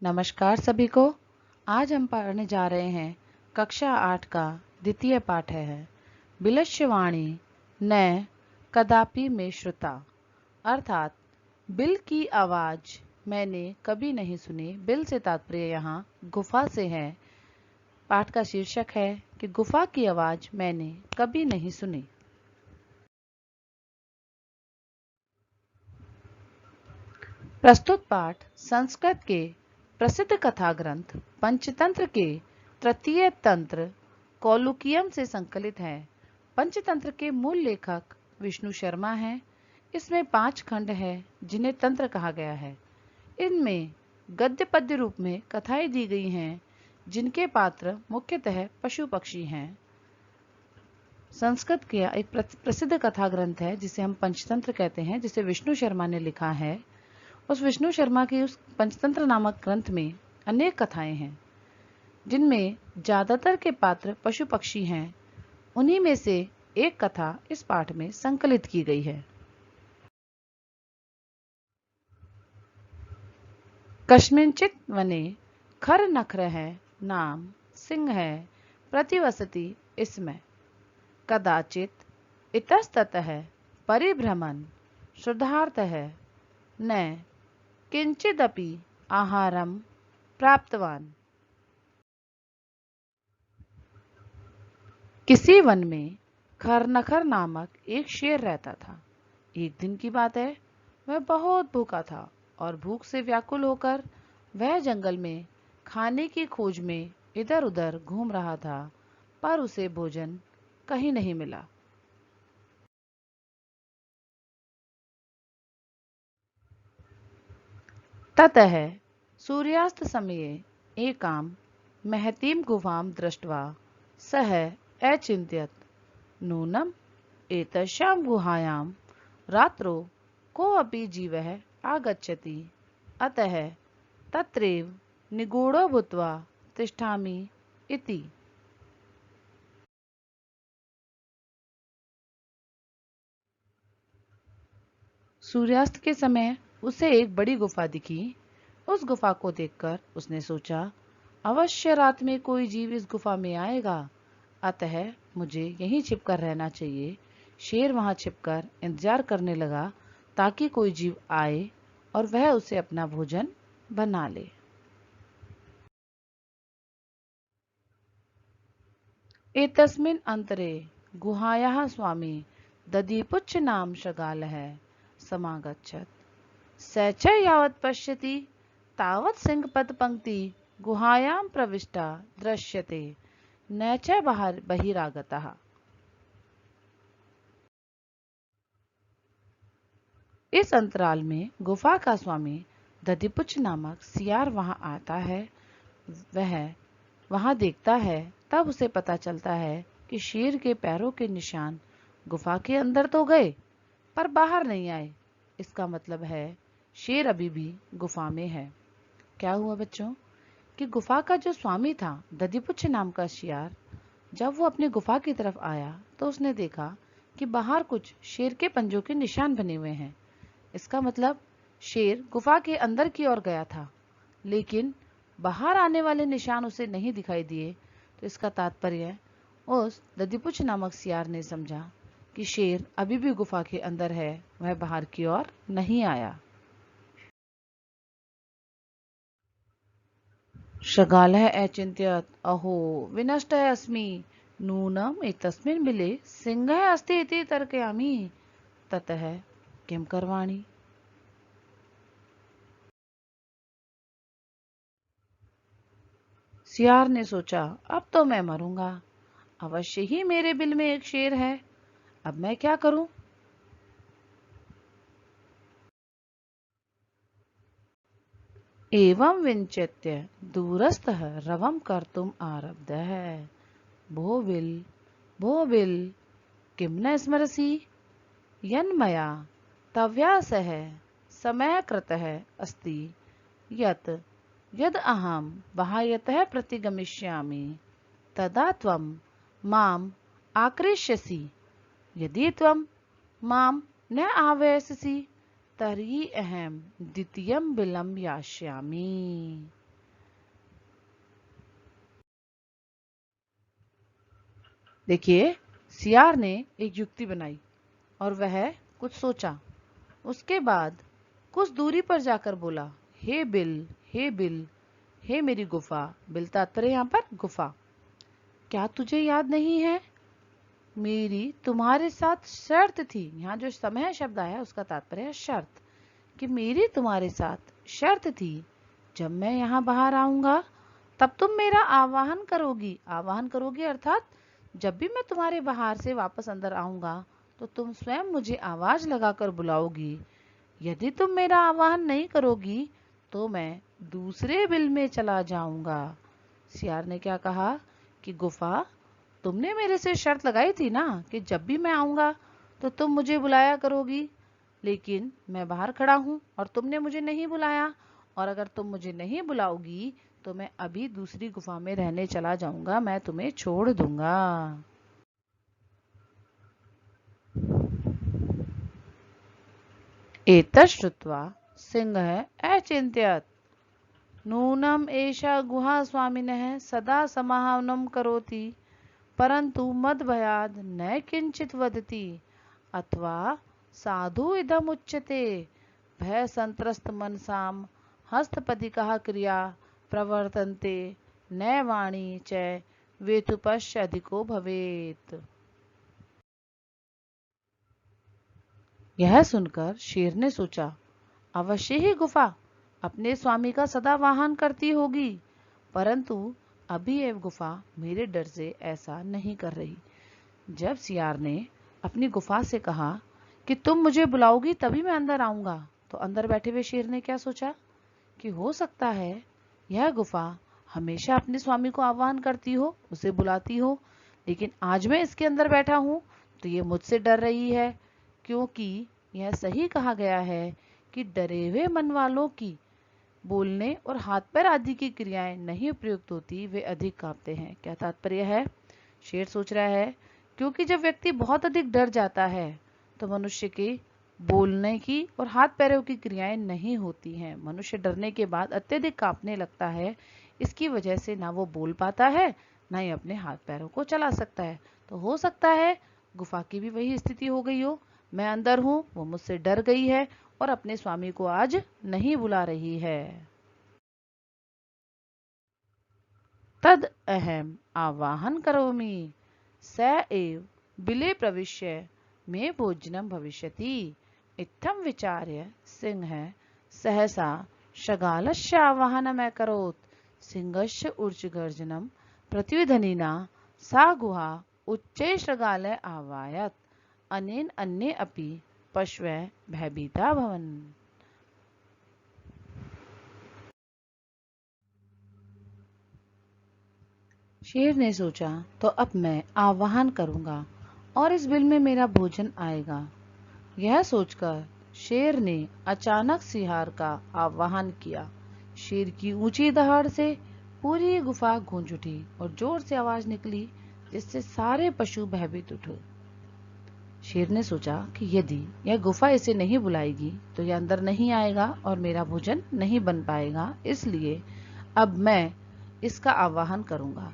नमस्कार सभी को। आज हम पढ़ने जा रहे हैं कक्षा 8 का द्वितीय पाठ है बिलश्यवाणी न कदापि में श्रुता, अर्थात बिल की आवाज मैंने कभी नहीं सुनी। बिल से तात्पर्य यहाँ गुफा से है। पाठ का शीर्षक है कि गुफा की आवाज मैंने कभी नहीं सुनी। प्रस्तुत पाठ संस्कृत के प्रसिद्ध कथा ग्रंथ पंचतंत्र के तृतीय तंत्र कौलुकियम से संकलित है। पंचतंत्र के मूल लेखक विष्णु शर्मा हैं। इसमें 5 खंड है जिन्हें तंत्र कहा गया है। इनमें गद्य पद्य रूप में कथाएं दी गई हैं जिनके पात्र मुख्यतः पशु पक्षी हैं। संस्कृत का एक प्रसिद्ध कथा ग्रंथ है जिसे हम पंचतंत्र कहते हैं, जिसे विष्णु शर्मा ने लिखा है। उस विष्णु शर्मा के उस पंचतंत्र नामक ग्रंथ में अनेक कथाएं हैं जिनमें ज्यादातर के पात्र पशु पक्षी हैं। उन्हीं में से एक कथा इस पाठ में संकलित की गई है। कस्मिंचित वने खर नखर है नाम सिंह है प्रतिवसति इसमें कदाचित इतस्ततः परिभ्रमण शुद्धार्थ है न किंचिदपि आहारम प्राप्तवान। किसी वन में खरनखर नामक एक शेर रहता था। एक दिन की बात है, वह बहुत भूखा था और भूख से व्याकुल होकर वह जंगल में खाने की खोज में इधर उधर घूम रहा था, पर उसे भोजन कहीं नहीं मिला। ततः सूर्यास्त समये एकां महतीं गुहां दृष्ट्वा सः अचिन्तयत् नूनम् एतस्यां गुहायां रात्रौ कोऽपि जीवः आगच्छति, अतः तत्रैव निगूढो भूत्वा तिष्ठामि इति। सूर्यास्त के समय उसे एक बड़ी गुफा दिखी। उस गुफा को देखकर उसने सोचा, अवश्य रात में कोई जीव इस गुफा में आएगा, अतः मुझे यहीं छिपकर रहना चाहिए। शेर वहां छिपकर इंतजार करने लगा ताकि कोई जीव आए और वह उसे अपना भोजन बना ले। एतस्मिन् अंतरे गुहायाः स्वामी दधीपुच्छ नाम शृगालः समागच्छत्। स च यावत् पश्यति तावत् सिंहपद पंक्ति गुहायां प्रविष्टा दृश्यते न च बहिरागतः। इस अंतराल में गुफा का स्वामी दधिपुच्छ नामक सियार वहां आता है। वह वहां देखता है, तब उसे पता चलता है कि शेर के पैरों के निशान गुफा के अंदर तो गए पर बाहर नहीं आए। इसका मतलब है शेर अभी भी गुफा में है। क्या हुआ बच्चों कि गुफा का जो स्वामी था दधिपुच्छ नाम का शियार, जब वो अपनी गुफा की तरफ आया तो उसने देखा कि बाहर कुछ शेर के पंजों के निशान बने हुए हैं। इसका मतलब शेर गुफा के अंदर की ओर गया था, लेकिन बाहर आने वाले निशान उसे नहीं दिखाई दिए। तो इसका तात्पर्य उस दधिपुच्छ नामक सियार ने समझा कि शेर अभी भी गुफा के अंदर है, वह बाहर की ओर नहीं आया। शृगालः अचिन्त्यत् अहो विनष्टः अस्मि नूनम् एतस्मिन् बिले सिंहः अस्ति इति तर्कयामि, ततः किं करवाणि। सियार ने सोचा, अब तो मैं मरूंगा। अवश्य ही मेरे बिल में एक शेर है, अब मैं क्या करूं। एवं विचिन्त्य दूरस्थः रवं कर्तुम् आरब्धः। भो बिल किं न स्मरसि यन्मया तवया सह समयः कृतः अस्ति यत् यद् अहं बाह्यतः प्रतिगमिष्यामि तदा त्वं माम् आक्रेष्यसि। यदि त्वं मां न आह्वयसि तर्हि अहं द्वितीयं बिलं यास्यामि। देखिए, सियार ने एक युक्ति बनाई और वह कुछ सोचा। उसके बाद कुछ दूरी पर जाकर बोला, हे बिल, हे बिल, हे मेरी गुफा। बिल तात्पर्य यहाँ पर गुफा। क्या तुझे याद नहीं है, मेरी तुम्हारे साथ शर्त थी। यहाँ जो समय शब्द आया उसका तात्पर्य है शर्त, कि मेरी तुम्हारे साथ शर्त थी। जब मैं यहाँ बाहर आऊंगा तब तुम मेरा आवाहन करोगी। आवाहन करोगी अर्थात जब भी मैं तुम्हारे बाहर से वापस अंदर आऊंगा तो तुम स्वयं मुझे आवाज लगाकर बुलाओगी। यदि तुम मेरा आवाहन नहीं करोगी तो मैं दूसरे बिल में चला जाऊंगा। सियार ने क्या कहा कि गुफा, तुमने मेरे से शर्त लगाई थी ना कि जब भी मैं आऊंगा तो तुम मुझे बुलाया करोगी, लेकिन मैं बाहर खड़ा हूं और तुमने मुझे नहीं बुलाया, और अगर तुम मुझे नहीं बुलाओगी तो मैं अभी दूसरी गुफा में रहने चला जाऊंगा, मैं तुम्हें छोड़ दूंगा। एतत् श्रुत्वा सिंहः अचिन्तयत्, नूनम् एषा गुहा स्वामिनः सदा समाहवनं करोति, परन्तु मद्भयाद् न किञ्चित् वदति, अथवा साधु इदमुच्यते भयसन्त्रस्त मनसां हस्तपदिकाः क्रिया प्रवर्तन्ते, न वाणी च वेतुपश्च अधिको भवेत्। यह सुनकर शेर ने सोचा, अवश्य ही गुफा अपने स्वामी का सदा वाहन करती होगी, परंतु अभी यह गुफा मेरे डर से ऐसा नहीं कर रही। जब सियार ने अपनी गुफा से कहा कि तुम मुझे बुलाओगी तभी मैं अंदर आऊंगा, तो अंदर बैठे हुए शेर ने क्या सोचा कि हो सकता है यह गुफा हमेशा अपने स्वामी को आह्वान करती हो, उसे बुलाती हो, लेकिन आज मैं इसके अंदर बैठा हूं तो ये मुझसे डर रही है, क्योंकि यह सही कहा गया है कि डरे हुए मन वालों की बोलने और हाथ पैर आदि की क्रियाएं नहीं उपयुक्त होती, वे अधिक कांपते हैं। क्या तात्पर्य है? शेर सोच रहा है क्योंकि जब व्यक्ति बहुत अधिक डर जाता है तो मनुष्य के बोलने की और हाथ पैरों की क्रियाएं नहीं होती हैं। मनुष्य डरने के बाद अत्यधिक कांपने लगता है, इसकी वजह से ना वो बोल पाता है, ना ही अपने हाथ पैरों को चला सकता है। तो हो सकता है गुफा की भी वही स्थिति हो गई हो, मैं अंदर हूं, वो मुझसे डर गई है और अपने स्वामी को आज नहीं बुला रही है। तद अहम आवाहन करोमि, स एव बिले प्रविश्य मे भोजनम भविष्यति। इत्थं विचार्य सिंह सहसा शगालस्य आवाहनमकरोत्। सिंहस्य ऊर्जगर्जनं प्रत्युध्वनिना सा गुहा उच्चैः शृगाले आवाहयत्। अनेन अन्ये अपि पशवः भयभीता भवन्। शेर ने सोचा, तो अब मैं आह्वान करूंगा और इस बिल में मेरा भोजन आएगा। यह सोचकर शेर ने अचानक सियार का आह्वान किया। शेर की ऊंची दहाड़ से पूरी गुफा गूंज उठी और जोर से आवाज निकली, जिससे सारे पशु भयभीत उठे। शेर ने सोचा कि यदि यह गुफा इसे नहीं बुलाएगी तो यह अंदर नहीं आएगा और मेरा भोजन नहीं बन पाएगा, इसलिए अब मैं इसका आह्वान करूंगा।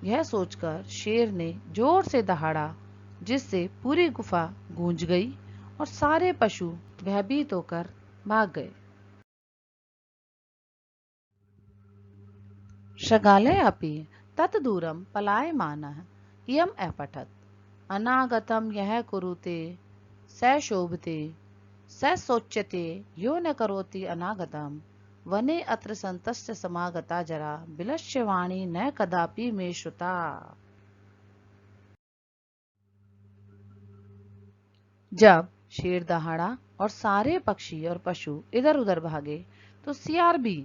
यह सोचकर शेर ने जोर से दहाड़ा, जिससे पूरी गुफा गूंज गई और सारे पशु भयभीत होकर भाग गए। शृगाले अपि ततदूरं पलायमानः इयम् अपठत्, अनागतं यः कुरुते स शोभते, स शोच्यते यो न करोति अनागतं, वने अत्र संतस्य समागता जरा, बिलस्य वाणी न कदापि मे श्रुता। जब शेर दहाड़ा और सारे पक्षी और पशु इधर उधर भागे तो सियार भी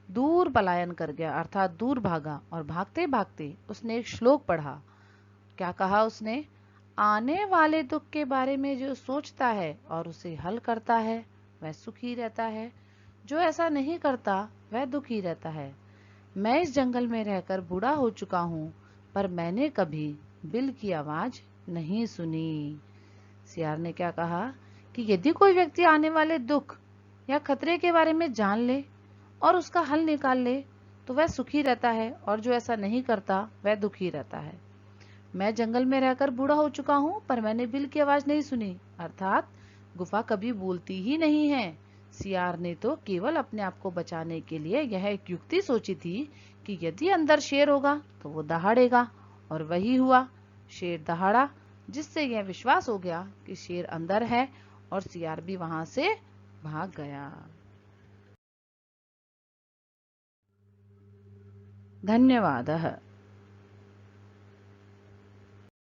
दूर पलायन कर गया, अर्थात दूर भागा, और भागते भागते उसने एक श्लोक पढ़ा। क्या कहा उसने? आने वाले दुख के बारे में जो सोचता है और उसे हल करता है वह सुखी रहता है, जो ऐसा नहीं करता वह दुखी रहता है। मैं इस जंगल में रहकर बूढ़ा हो चुका हूँ, पर मैंने कभी बिल की आवाज नहीं सुनी। सियार ने क्या कहा कि यदि कोई व्यक्ति आने वाले दुख या खतरे के बारे में जान ले और उसका हल निकाल ले तो वह सुखी रहता है, और जो ऐसा नहीं करता वह दुखी रहता है। मैं जंगल में रहकर बूढ़ा हो चुका हूँ, पर मैंने बिल की आवाज नहीं सुनी, अर्थात गुफा कभी बोलती ही नहीं है। सियार ने तो केवल अपने आप को बचाने के लिए यह एक युक्ति सोची थी कि यदि अंदर शेर होगा तो वो दहाड़ेगा, और वही हुआ। शेर दहाड़ा, जिससे यह विश्वास हो गया कि शेर अंदर है, और सियार भी वहां से भाग गया। धन्यवादः।